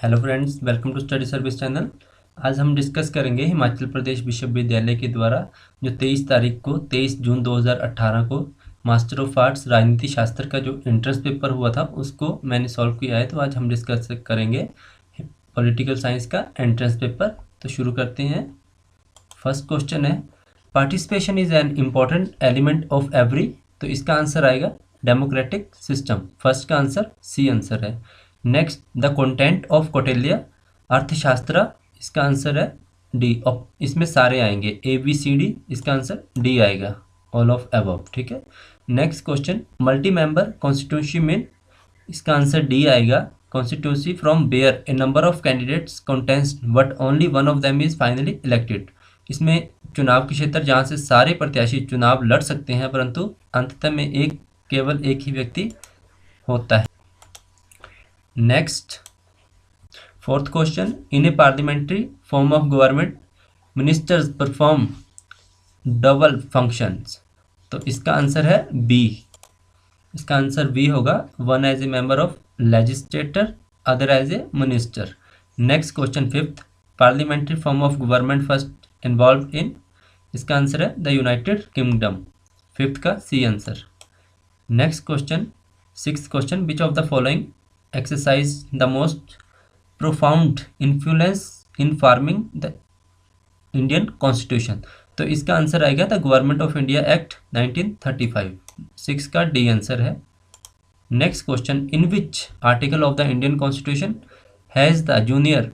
Hello friends, welcome to study service channel. आज हम discuss करेंगे हिमाचल प्रदेश विश्वविद्यालय के द्वारा जो 23 जून 2018 को मास्टर ऑफ आर्ट्स राजनीति शास्त्र का जो एंट्रेंस पेपर हुआ था उसको मैंने सॉल्व किया है। तो आज हम डिस्कस करेंगे पॉलिटिकल साइंस का एंट्रेंस पेपर। तो शुरू करते हैं। फर्स्ट क्वेश्चन है, participation is an important element of every. तो इसका आंसर आएगा डेमोक्रेटिक सिस्टम। फर्स्ट का आंसर सी आंसर है। Next, the content of Kautilya अर्थशास्त्र। इसका आंसर है डी। इसमें सारे आएंगे ए बी सी डी, इसका आंसर डी आएगा, ऑल ऑफ अबव। ठीक है। Next question, multi member constituency mean. इसका आंसर डी आएगा, constituency from where a number of candidates contest but only one of them is finally elected. इसमें चुनाव के क्षेत्र जहाँ से सारे प्रत्याशी चुनाव लड़ सकते हैं परंतु अंततः में केवल एक ही व्यक्ति होता है। Next, fourth question, in a parliamentary form of government ministers perform double functions. तो इसका आंसर है बी। इसका आंसर बी होगा, one as a member of legislator, other as a minister. Next question, fifth, parliamentary form of government first involve in. इसका answer है the United Kingdom. Fifth का C answer. Next question, sixth question, which of the following exercise the most profound influence in forming the Indian Constitution। तो इसका answer आएगा the government of India act 1935। Six का D answer है। Next question, in which article of the Indian constitution has the junior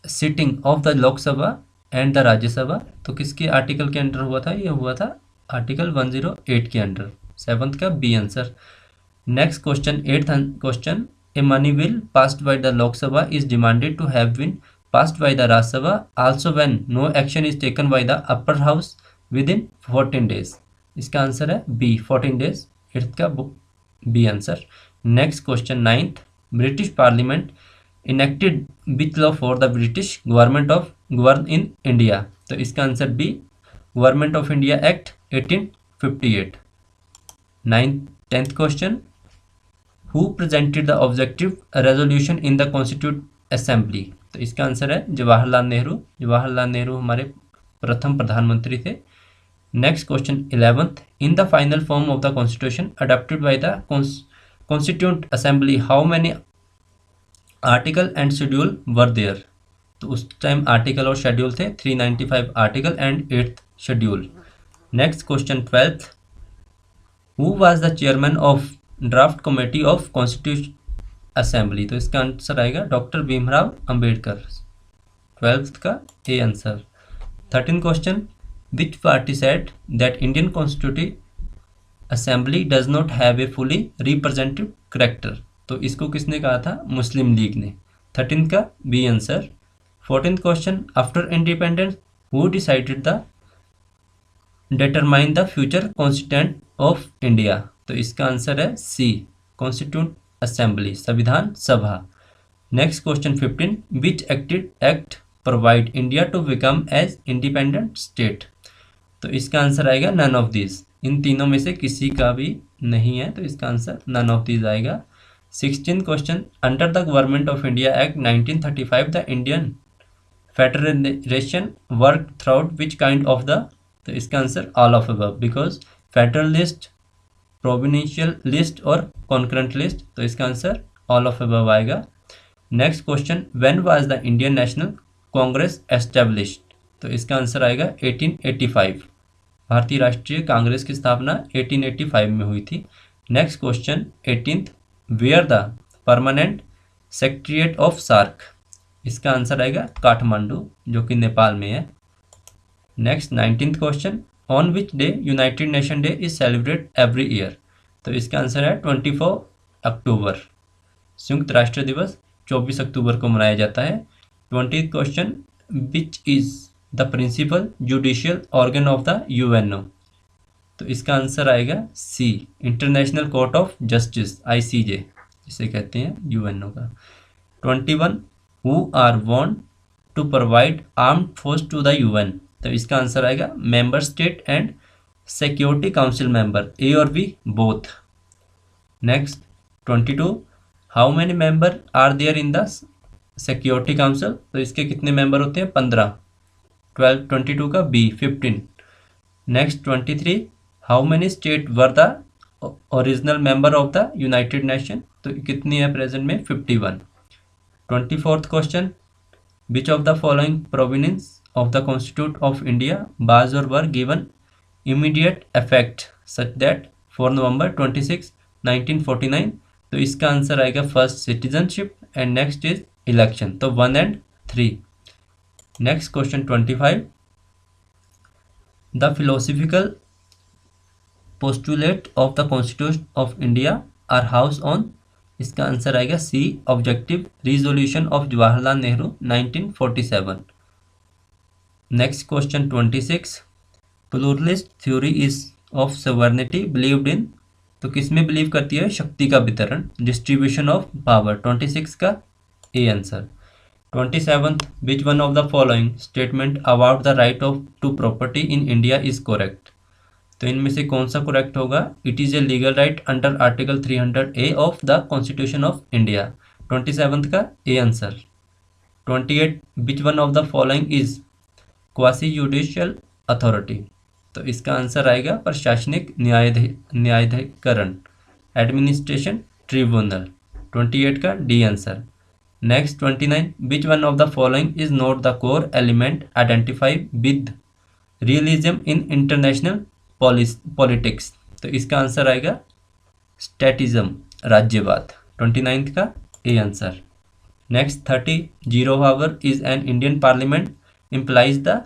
sitting of the Lok Sabha and the Rajya Sabha. तो किसके article के under हुआ था? ये हुआ था आर्टिकल 108 के अंडर। सेवंथ का B answer. Next question, eighth question, a money bill passed by the Lok Sabha is demanded to have been passed by the Rajya Sabha also when no action is taken by the upper house within 14 days। इसका answer है B, 14 days। Eighth का B answer. Next question, ninth, British parliament enacted which law for the British government of govern in India. तो इसका answer B, government of India act 1858। Tenth question, who presented the objective resolution in the constitute assembly. तो इसका answer है जवाहरलाल नेहरू। जवाहरलाल नेहरू हमारे प्रथम प्रधानमंत्री थे। Next question, 11th, in the final form of the constitution adopted by the constituent assembly how many article and schedule were there. तो उस time article और शेड्यूल थे 395 article and 8th schedule. Next question, 12th, who was the chairman of draft committee of constitution assembly. तो इसका answer आएगा doctor Bhimrao Ambedkar. 12th का A answer. 13th question, which party said that Indian constitutive assembly does not have a fully representative character. तो इसको किसने कहा था? मुस्लिम league ने। 13th का B answer. 14th question, after independence who decided the determine the future constituent of India. तो इसका answer है सी, कॉन्स्टिट्यूंट असेंबली, संविधान सभा। Next question, 15, which act provide India to become as independent state. तो इसका answer आएगा none of this. इन तीनों में से किसी का भी नहीं है, तो इसका आंसर नन ऑफ दिस आएगा। 16th question, under the government of India act 1935 the Indian federation work through which kind of the. तो इसका answer all of above, because federal list, provincial list और कॉन्करेंट लिस्ट। तो इसका answer all of above आएगा। Next question, when was the Indian national Congress established. तो इसका answer आएगा 1885। भारतीय राष्ट्रीय कांग्रेस की स्थापना 1885 में हुई थी। Next question, 18th, where the permanent secretariat of SAARC. इसका आंसर आएगा काठमांडू, जो कि नेपाल में है। Next 19th question, on which day United Nation day is celebrate every year. तो इसका आंसर है 24 अक्टूबर। संयुक्त राष्ट्र दिवस 24 अक्टूबर को मनाया जाता है। 20th question, which is the principal judicial organ of the UNO. तो इसका आंसर आएगा C, international court of justice, ICJ जिसे कहते हैं यूएनओ का। 21, who are want to provide armed force to the UN. तो इसका आंसर आएगा member state and security council member, A और B both. Next 22, how many member are there in the security council, तो इसके कितने member होते हैं? 15। 12, 22 का B 15। Next 23, how many state were the original member of the United Nation, तो कितनी है प्रेजेंट में? 51। 24th question, which of the following provenance of the constitute of India was और were given immediate effect such that 4 November 26, 1949, तो इसका answer आएगा first citizenship and next is election, तो 1 and 3। Next question 25, the philosophical postulate of the constitution of India are house on, इसका answer आएगा C objective resolution of Jawaharlal Nehru 1947। Next question 26, pluralist theory is of sovereignty believed in, तो किस में believe करती है? शक्ति का वितरण, डिस्ट्रीब्यूशन ऑफ पावर, 26 का A answer. 27th, which one of the following statement about the right of to property in India is correct, तो इनमें से कौन सा करेक्ट होगा? It is a legal right under article 300A of the constitution of India, 27th का A answer. 28, which one of the following is quasi judicial authority, तो इसका answer आएगा प्रशासनिक न्यायाधिकरण, एडमिनिस्ट्रेशन ट्रिब्यूनल, 28 का D answer. Next 29, which one of the following is not the core element identified with realism in international politics, तो इसका answer आएगा statism, राज्यवाद, 29th का A answer. Next 30, zero hour is an Indian parliament implies the,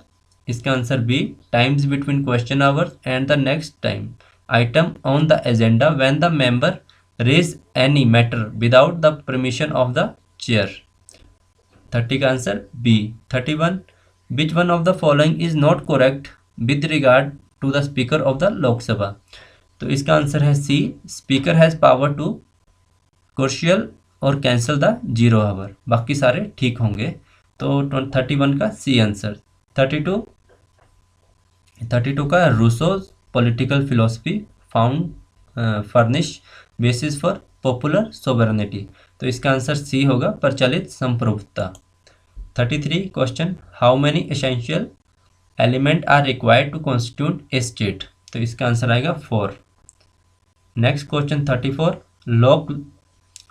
इसका answer B times between question hours and the next time item on the agenda when the member raise any matter without the permission of the chair, 30 का answer B. 31, which one of the following is not correct with regard to the speaker of the Lok Sabha, तो इसका answer है C, speaker has power to crucial और cancel the zero hour, बाकी सारे ठीक होंगे, तो 31 का सी आंसर। 32 का Rousseau's political philosophy found furnish basis for popular sovereignty, तो इसका आंसर सी होगा, प्रचलित संप्रभुता। 33 question, how many essential element are required to constitute a state, तो इसका आंसर आएगा 4। Next question 34, Locke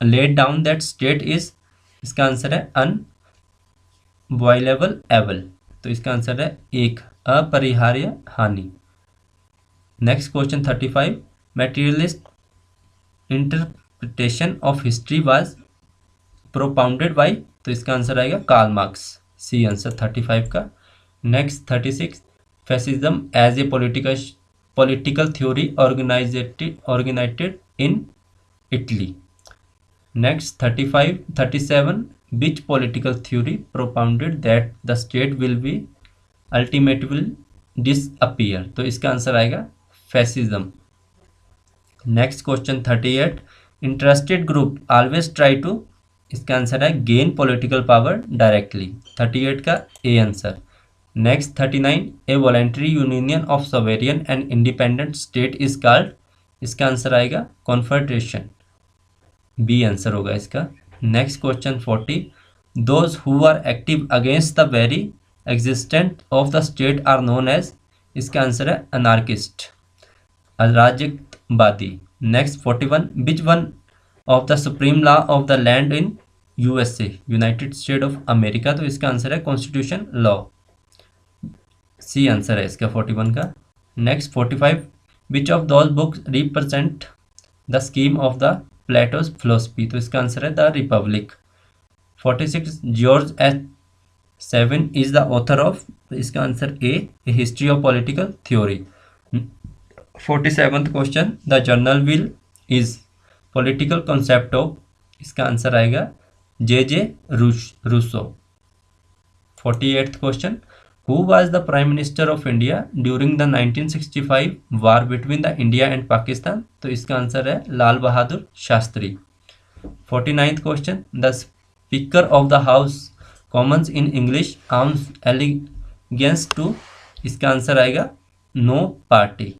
laid down that state is, इसका answer है अनवॉयलेबल एबल, तो इसका आंसर है 1, अपरिहार्य हानि। Next question 35, materialist interpretation of history was propounded bye, तो इसका आंसर आएगा कार्ल मार्क्स, सी आंसर 35 का। Next 36, fascism as a political theory organized in Italy. Next 37, which political theory propounded that the state will be ultimately disappear, तो इसका answer आएगा fascism. Next question 38, interested group always try to, इसका answer है gain political power directly, 38 का A answer. Next 39, a voluntary union of sovereign and independent state is called, इसका answer आएगा confederation, B answer होगा इसका। Next question 40, those who are active against the very existent of the state are known as, इसका answer है anarchist, अराजकवादी। Next 41, which one of the supreme law of the land in USA, United State of America, तो इसका answer है constitution law, सी answer है इसका 41 का। Next 45, which of those books represent the scheme of the Plato's philosophy, तो इसका answer है the Republic. 46, George H. 7 is the author of, इसका answer A history of political theory. 47th question, the general will is political concept of, इसका answer आएगा J Rousseau. 48th question, who was the prime minister of India during the 1965 war between the India and Pakistan, तो इसका answer है Lal Bahadur Shastri. 49th question, the speaker of the House Commons in English arms allegiance to, इसका answer आएगा no party.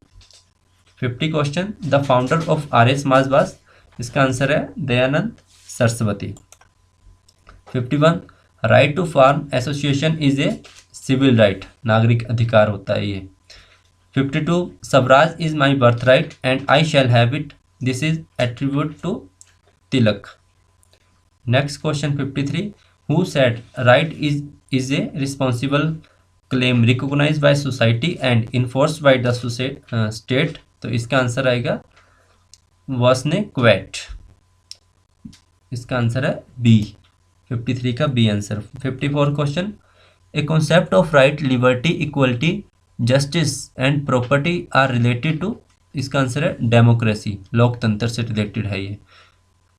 50 question, the founder of Arya समाजवाद, इसका answer है Dayanand Saraswati. 51 right to form association is a civil right, नागरिक अधिकार होता है ये। 52 Swaraj is my birth right and I shall have it, this is attribute to Tilak. Next question 53 who said right is a responsible claim recognised by society and enforced by the state, तो इसका answer आएगा वॉसने क्वेट, इसका answer है B, 53 का B answer. 54 question a concept of right liberty equality justice and property are related to, इसका answer है democracy, लोकतंत्र से रिलेटेड है ये,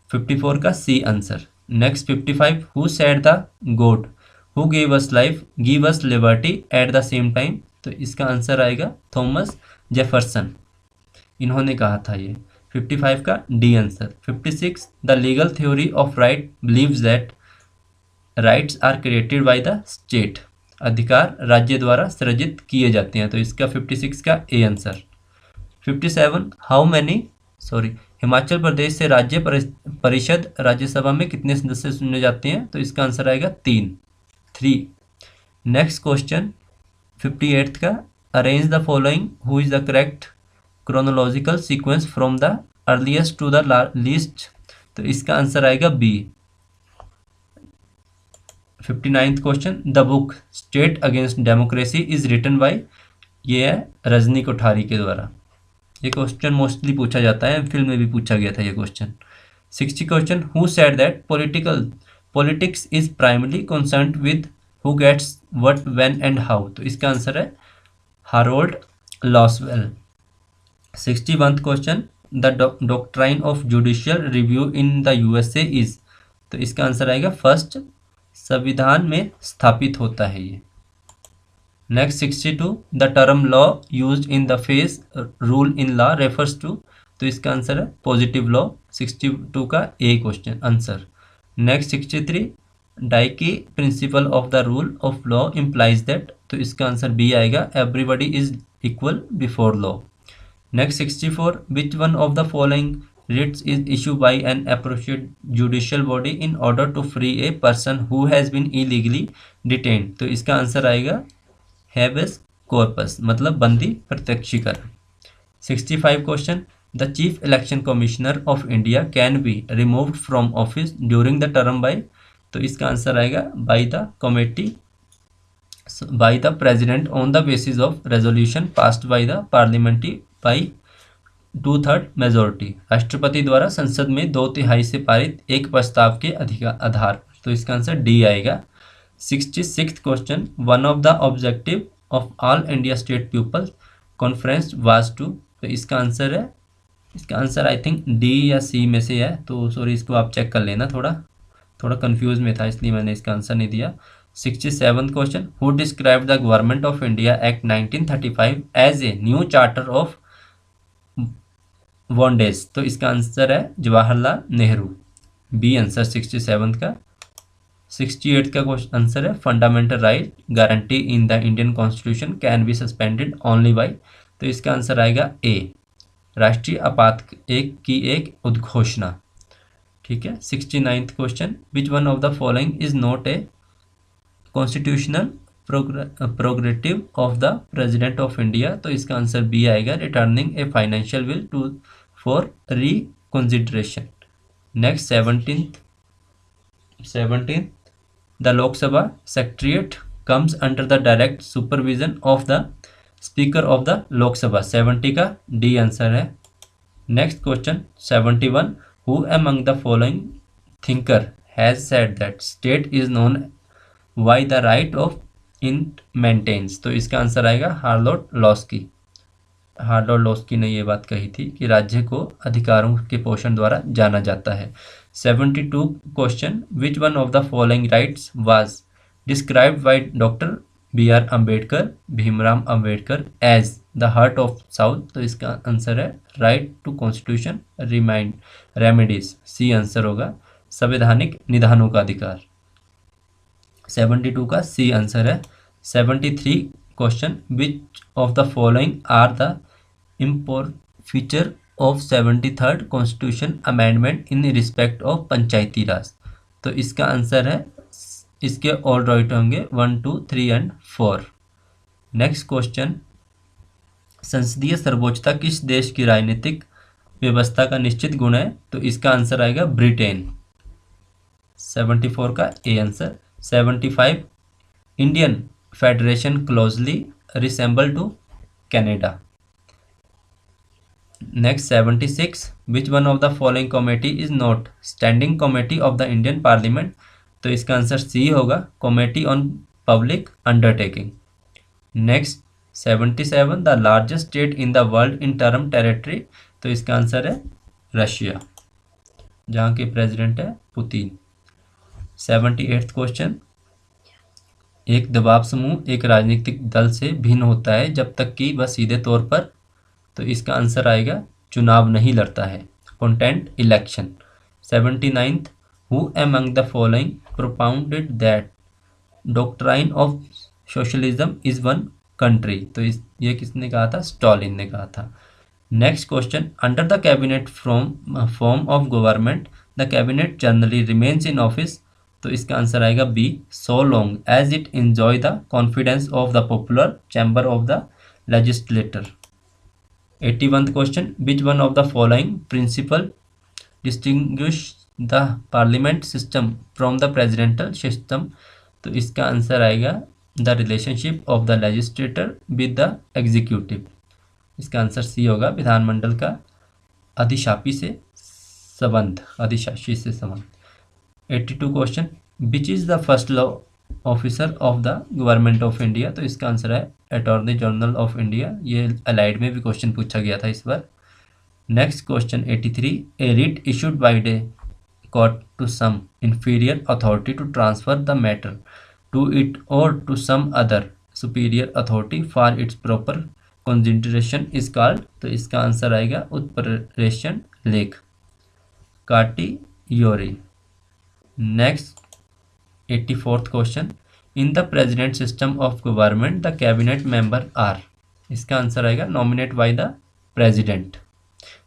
54 का C answer. Next 55 who said the God who gave us life give us liberty at the same time, तो इसका answer आएगा थॉमस जेफरसन, इन्होंने कहा था ये, 55 का D answer. 56 the legal theory of right believes that rights are created by the state, अधिकार राज्य द्वारा सृजित किए जाते हैं, तो इसका 56 का A answer. 57 how many Himachal Pradesh से राज्य परिषद राज्यसभा में कितने सदस्य चुने जाते हैं, तो इसका आंसर आएगा 3। नेक्स्ट क्वेश्चन 58 का arrange the following who is the correct chronological sequence from the earliest to the least, तो इसका आंसर आएगा B. 59th question the book state against democracy is written by, ये है रजनी कोठारी के द्वारा, ये क्वेश्चन मोस्टली पूछा जाता है, फिल्म में भी पूछा गया था ये question. 60 question who said that politics is primarily concerned with who gets what when and how, तो इसका आंसर है Harold Lasswell. 61th question the doctrine of judicial review in the USA is, तो इसका आंसर आएगा first, संविधान में स्थापित होता है ये। Next 62 the term law used in the phase rule in law refers to, तो इसका आंसर है पॉजिटिव लॉ, 62 का A question answer. Next 63 Dicey principle of the rule of law implies that, तो इसका आंसर बी आएगा everybody is equal before law. Next 64 which one of the following writs is issued by an appropriate judicial body in order to free a person who has been illegally detained, तो इसका answer आएगा habeas corpus, मतलब बंदी प्रत्यक्षीकरण। 65 question the chief election commissioner of India can be removed from office during the term by, तो इसका answer आएगा by the committee by the president on the basis of resolution passed by the parliamentary by 2/3 majority, राष्ट्रपति द्वारा संसद में 2/3 से पारित एक प्रस्ताव के आधार, तो इसका आंसर डी आएगा। 66th question one of the objective of all India state people's conference was to, तो इसका आंसर आई थिंक डी या सी में से है, तो सॉरी इसको आप चेक कर लेना, थोड़ा कंफ्यूज में था इसलिए मैंने इसका आंसर नहीं दिया। 67th question who describe the government of India act 1935 as a new charter of bondage, तो इसका आंसर है जवाहरलाल नेहरू, बी आंसर 67 का। 68 का क्वेश्चन आंसर है fundamental right guarantee in the Indian constitution can be suspended only by, तो इसका answer आएगा ए, राष्ट्रीय आपात की एक उद्घोषणा, ठीक है। 69th question which one of the following is not a constitutional prerogative of the president of India, तो इसका आंसर बी आएगा returning a financial will to for reconsideration. Next 17 the Lok Sabha secretariat comes under the direct supervision of the speaker of the Lok Sabha, 70 का D answer है। Next question 71 who among the following thinker has said that state is known why the right of int maintains, तो इसका answer आएगा हार्लोट Laski ने ये बात कही थी कि राज्य को अधिकारों के पोषण द्वारा जाना जाता है। 72 question which one of the following rights was described by doctor B.R. Ambedkar Bhimrao Ambedkar as the heart of south, तो इसका आंसर है right to constitution remedies, C answer होगा संवैधानिक निदानों का अधिकार, 72 का सी आंसर है। 73 question which of the following are the important feature of 73rd constitution amendment in respect of Panchayati Raj, तो इसका आंसर है इसके ऑल राइट होंगे 1, 2, 3 एंड 4। नेक्स्ट क्वेश्चन, संसदीय सर्वोच्चता किस देश की राजनीतिक व्यवस्था का निश्चित गुण है? तो इसका आंसर आएगा ब्रिटेन। 74 का A answer. 75, Indian federation closely resemble to Canada. Next 76, which one of the following committee is not standing committee of the Indian parliament? तो इसका आंसर सी होगा, committee on public undertaking. Next 77, the largest state in the world in term territory? तो इसका answer है Russia, जहाँ के president है Putin. 78 question, एक दबाव समूह एक राजनीतिक दल से भिन्न होता है जब तक कि वह सीधे तौर पर, तो इसका आंसर आएगा चुनाव नहीं लड़ता है, content election. 79th, who among the following propounded that doctrine of socialism is one country? तो ये किसने कहा था? स्टालिन ने कहा था। Next question, under the cabinet form of government the cabinet generally remains in office? तो इसका आंसर आएगा B, so long as it enjoy the confidence of the popular chamber of the legislator. 81th question, which one of the following principle distinguish the parliament system from the presidential system? तो इसका answer आएगा the relationship of the legislature with the executive. इसका answer C होगा, विधानमंडल का अधिशासी से संबंध। 82 question, which is the first law officer of the government of India? तो इसका आंसर है अटॉर्नी जनरल ऑफ इंडिया। ये अलाइड में भी क्वेश्चन पूछा गया था इस बार। Next question 83, a writ issued by the court to some inferior authority to transfer the matter to it or to some other superior authority for its proper consideration is called? तो इसका answer आएगा उत्प्रेषण लेख, certiorari. Next 84th question, in the president system of government the cabinet member are? इसका answer आएगा nominate by the president.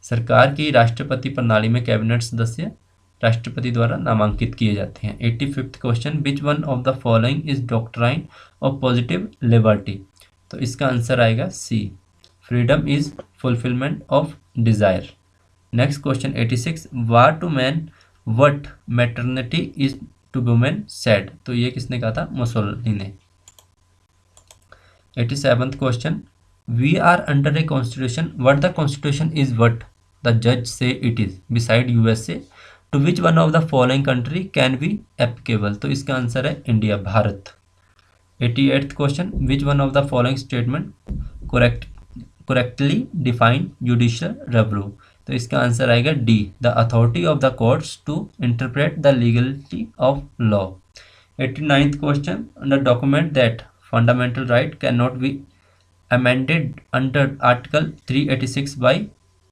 सरकार की राष्ट्रपति प्रणाली में कैबिनेट सदस्य राष्ट्रपति द्वारा नामांकित किए जाते हैं। 85th question, which one of the following is doctrine of positive liberty? तो इसका आंसर आएगा C, freedom is fulfilment of desire. Next question 86, war to man what maternity is to women said? तो ये किसने कहा था? मुसोलिनी ने। 87th question, we are under a constitution what the constitution is what the जज say it is beside USA to which one of the following country can be applicable? तो इसका answer है India, Bharat. 88th question, which one of the following statement correctly define judicial review? तो इसका answer आएगा D, the authority of the courts to interpret the legality of law. 89th question, the document that fundamental right can not be amended under article 386 by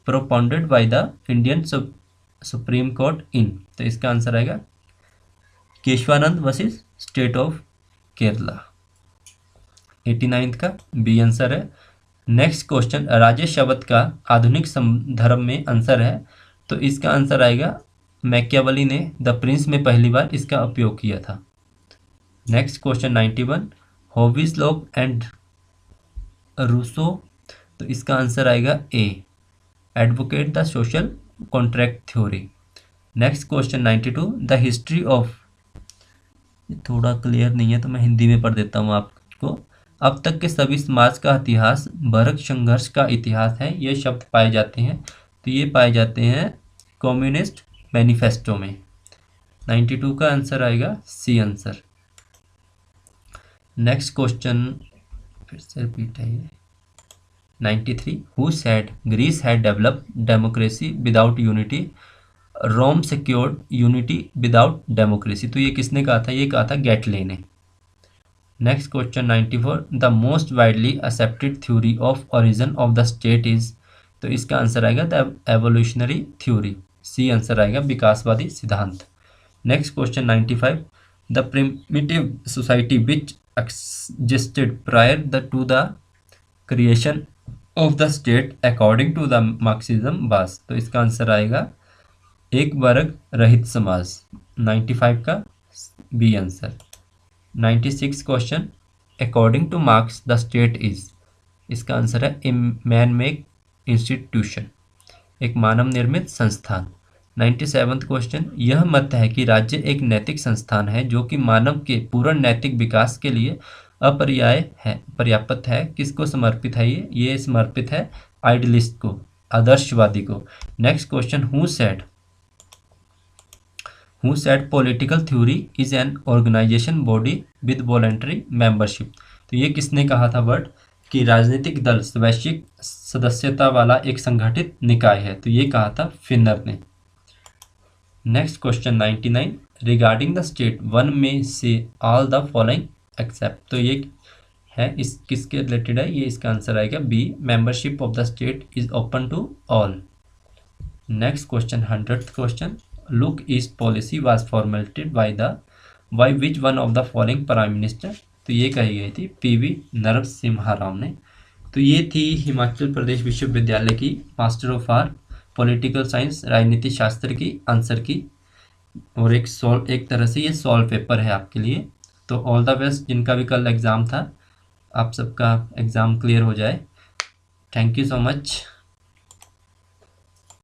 propounded by the Indian supreme court in? तो इसका answer आएगा Keshavananda versus state of Kerala. 89th का B answer है। Next question, Rajesh शब्द का आधुनिक संदर्भ में आंसर है? तो इसका आंसर आएगा मैकियावेली ने द प्रिंस में पहली बार इसका उपयोग किया था। Next question 91, Hobbes Locke and Rousseau? तो इसका आंसर आएगा A, advocate the social contract theory. Next question 92, the history of, थोड़ा क्लियर नहीं है तो मैं हिंदी में पढ़ देता हूँ आपको। अब तक के सभी समाज का इतिहास वर्ग संघर्ष का इतिहास है, ये शब्द पाए जाते हैं, तो ये पाए जाते हैं कम्युनिस्ट मैनिफेस्टो में। 92 का आंसर आएगा सी आंसर। नेक्स्ट क्वेश्चन फिर से रिपीट है ये। 93, who said Greece had developed democracy without unity, Rome secured unity without democracy? तो ये किसने कहा था? ये कहा था गैटले ने। Next question 94, the most widely accepted theory of origin of the state is? तो इसका आंसर आएगा the evolutionary theory, C answer आएगा, विकासवादी सिद्धांत। Next question 95, the primitive society which existed prior to the creation of the state according to the Marxism was? तो इसका answer आएगा एक वर्ग रहित समाज। 95 का B answer. 96 question, according to Marx the state is, इसका आंसर है ए मैन मेड इंस्टीट्यूशन, एक मानव निर्मित संस्थान। 97वां क्वेश्चन, यह मत है कि राज्य एक नैतिक संस्थान है जो कि मानव के पूर्ण नैतिक विकास के लिए पर्याप्त है। किसको समर्पित है ये समर्पित है आइडियलिस्ट को, आदर्शवादी को। Next question, who said political theory is an organisation body with voluntary membership. तो ये किसने कहा था वर्ड कि राजनीतिक दल स्वैच्छिक सदस्यता वाला एक संगठित निकाय है, तो ये कहा था फिनर ने। Next question 99, regarding the state one में से ऑल द फॉलोइंग एक्सेप्ट। तो ये है इस किसके रिलेटेड है, ये इसका आंसर आएगा B, membership of the state is open to all. Next question 100th question, look east policy was formulated by which one of the following prime minister. तो ये कही गई थी पीवी नरसिम्हा राव ने। तो ये थी हिमाचल प्रदेश विश्वविद्यालय की master of art political science राजनीति शास्त्र की आंसर की, और एक तरह से ये सॉल्व पेपर है आपके लिए। तो ऑल द बेस्ट जिनका भी कल एग्ज़ाम था, आप सबका एग्ज़ाम क्लियर हो जाए। Thank you so much.